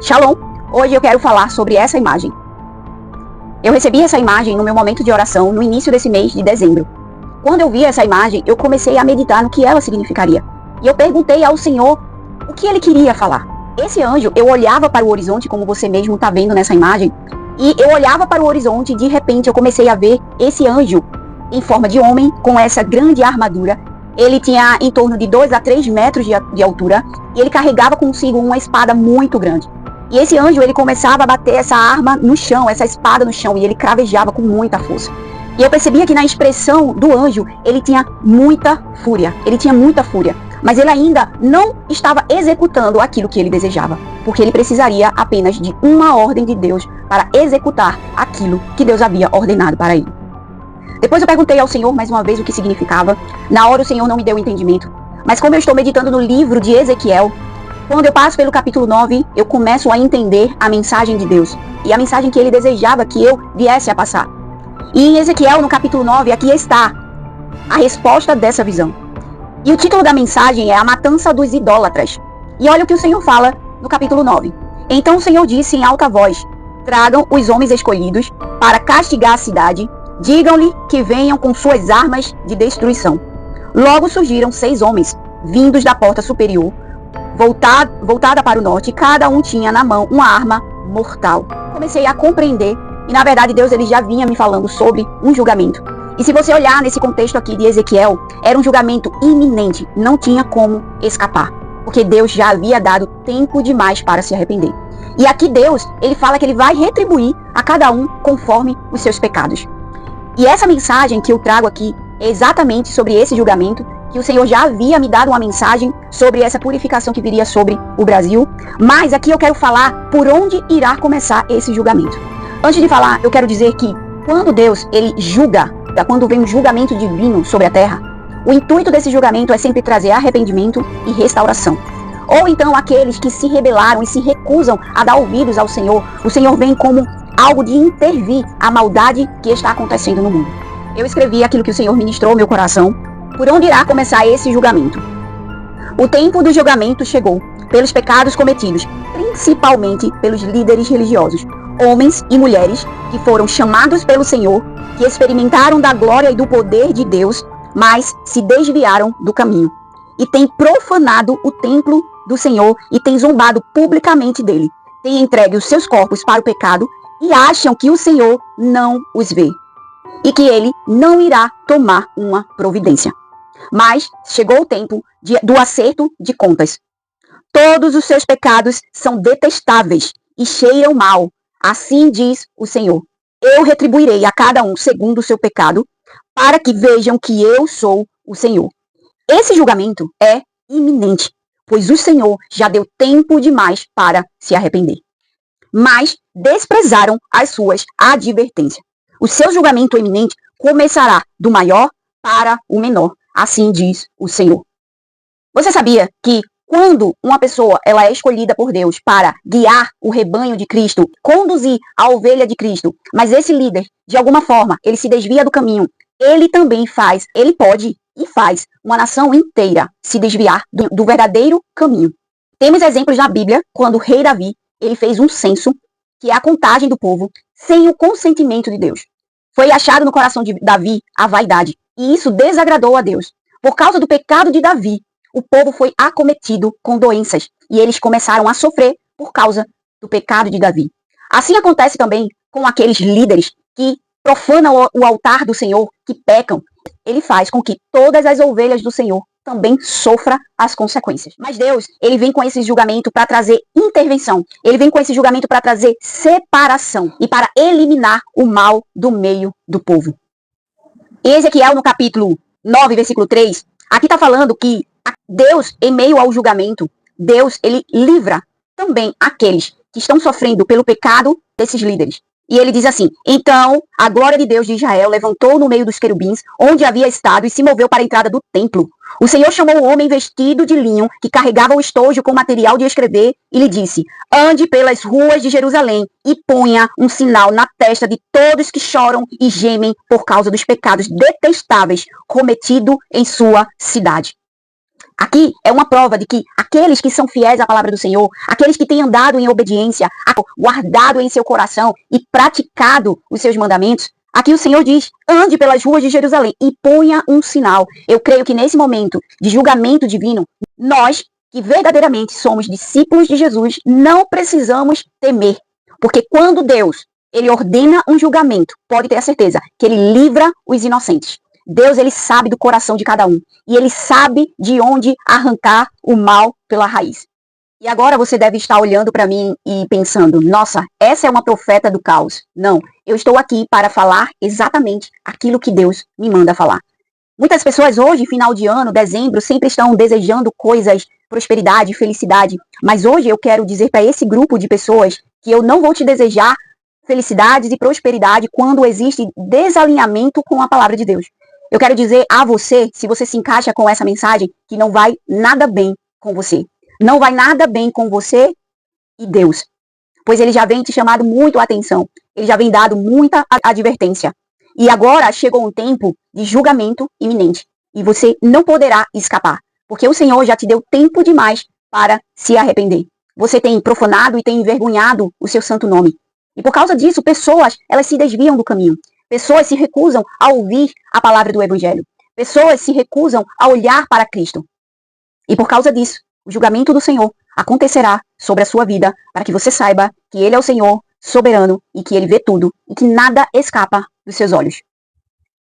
Shalom! Hoje eu quero falar sobre essa imagem. Eu recebi essa imagem no meu momento de oração no início desse mês de dezembro. Quando eu vi essa imagem, eu comecei a meditar no que ela significaria. E eu perguntei ao Senhor o que Ele queria falar. Esse anjo, eu olhava para o horizonte, como você mesmo está vendo nessa imagem, e eu olhava para o horizonte e de repente eu comecei a ver esse anjo em forma de homem, com essa grande armadura. Ele tinha em torno de 2 a 3 metros de altura e ele carregava consigo uma espada muito grande. E esse anjo, ele começava a bater essa arma no chão, essa espada no chão, e ele cravejava com muita força. E eu percebia que na expressão do anjo, ele tinha muita fúria, mas ele ainda não estava executando aquilo que ele desejava, porque ele precisaria apenas de uma ordem de Deus para executar aquilo que Deus havia ordenado para ele. Depois eu perguntei ao Senhor mais uma vez o que significava. Na hora o Senhor não me deu entendimento, mas como eu estou meditando no livro de Ezequiel, quando eu passo pelo capítulo 9, eu começo a entender a mensagem de Deus e a mensagem que ele desejava que eu viesse a passar. E em Ezequiel, no capítulo 9, aqui está a resposta dessa visão. E o título da mensagem é A Matança dos Idólatras. E olha o que o Senhor fala no capítulo 9. Então o Senhor disse em alta voz: tragam os homens escolhidos para castigar a cidade, digam-lhe que venham com suas armas de destruição. Logo surgiram 6 homens, vindos da porta superior, voltada para o norte, e cada um tinha na mão uma arma mortal. Comecei a compreender, e na verdade Deus ele já vinha me falando sobre um julgamento. E se você olhar nesse contexto aqui de Ezequiel, era um julgamento iminente, não tinha como escapar, porque Deus já havia dado tempo demais para se arrepender. E aqui Deus, ele fala que ele vai retribuir a cada um conforme os seus pecados. E essa mensagem que eu trago aqui é exatamente sobre esse julgamento, que o Senhor já havia me dado uma mensagem sobre essa purificação que viria sobre o Brasil. Mas aqui eu quero falar por onde irá começar esse julgamento. Antes de falar, eu quero dizer que quando Deus ele julga, quando vem um julgamento divino sobre a terra, o intuito desse julgamento é sempre trazer arrependimento e restauração. Ou então aqueles que se rebelaram e se recusam a dar ouvidos ao Senhor, o Senhor vem como algo de intervir a maldade que está acontecendo no mundo. Eu escrevi aquilo que o Senhor ministrou ao meu coração, por onde irá começar esse julgamento. O tempo do julgamento chegou, pelos pecados cometidos, principalmente pelos líderes religiosos, homens e mulheres que foram chamados pelo Senhor, que experimentaram da glória e do poder de Deus, mas se desviaram do caminho, e têm profanado o templo do Senhor e têm zombado publicamente dele, têm entregue os seus corpos para o pecado e acham que o Senhor não os vê, e que ele não irá tomar uma providência. Mas chegou o tempo do acerto de contas. Todos os seus pecados são detestáveis e cheiram mal. Assim diz o Senhor: eu retribuirei a cada um segundo o seu pecado, para que vejam que eu sou o Senhor. Esse julgamento é iminente, pois o Senhor já deu tempo demais para se arrepender. Mas desprezaram as suas advertências. O seu julgamento iminente começará do maior para o menor. Assim diz o Senhor. Você sabia que quando uma pessoa ela é escolhida por Deus para guiar o rebanho de Cristo, conduzir a ovelha de Cristo, mas esse líder, de alguma forma, ele se desvia do caminho, ele também pode e faz uma nação inteira se desviar do verdadeiro caminho. Temos exemplos na Bíblia, quando o rei Davi, ele fez um censo, que é a contagem do povo, sem o consentimento de Deus. Foi achado no coração de Davi a vaidade, e isso desagradou a Deus. Por causa do pecado de Davi, o povo foi acometido com doenças, e eles começaram a sofrer por causa do pecado de Davi. Assim acontece também com aqueles líderes que profanam o altar do Senhor, que pecam. Ele faz com que todas as ovelhas do Senhor também sofram as consequências. Mas Deus, ele vem com esse julgamento para trazer intervenção. Ele vem com esse julgamento para trazer separação e para eliminar o mal do meio do povo. Em Ezequiel, no capítulo 9, versículo 3, aqui está falando que Deus, em meio ao julgamento, Deus, ele livra também aqueles que estão sofrendo pelo pecado desses líderes. E ele diz assim: então a glória de Deus de Israel levantou no meio dos querubins, onde havia estado, e se moveu para a entrada do templo. O Senhor chamou o homem vestido de linho, que carregava o estojo com material de escrever, e lhe disse: ande pelas ruas de Jerusalém e ponha um sinal na testa de todos que choram e gemem por causa dos pecados detestáveis cometidos em sua cidade. Aqui é uma prova de que aqueles que são fiéis à palavra do Senhor, aqueles que têm andado em obediência, guardado em seu coração e praticado os seus mandamentos, aqui o Senhor diz, ande pelas ruas de Jerusalém e ponha um sinal. Eu creio que nesse momento de julgamento divino, nós que verdadeiramente somos discípulos de Jesus, não precisamos temer. Porque quando Deus, ele ordena um julgamento, pode ter a certeza que ele livra os inocentes. Deus, ele sabe do coração de cada um. E ele sabe de onde arrancar o mal pela raiz. E agora você deve estar olhando para mim e pensando, nossa, essa é uma profeta do caos. Não, eu estou aqui para falar exatamente aquilo que Deus me manda falar. Muitas pessoas hoje, final de ano, dezembro, sempre estão desejando coisas, prosperidade, felicidade. Mas hoje eu quero dizer para esse grupo de pessoas que eu não vou te desejar felicidades e prosperidade quando existe desalinhamento com a palavra de Deus. Eu quero dizer a você, se você se encaixa com essa mensagem, que não vai nada bem com você. Não vai nada bem com você e Deus. Pois ele já vem te chamando muito a atenção. Ele já vem dado muita advertência. E agora chegou um tempo de julgamento iminente. E você não poderá escapar. Porque o Senhor já te deu tempo demais para se arrepender. Você tem profanado e tem envergonhado o seu santo nome. E por causa disso, pessoas, elas se desviam do caminho. Pessoas se recusam a ouvir a palavra do Evangelho. Pessoas se recusam a olhar para Cristo. E por causa disso, o julgamento do Senhor acontecerá sobre a sua vida, para que você saiba que Ele é o Senhor soberano e que Ele vê tudo e que nada escapa dos seus olhos.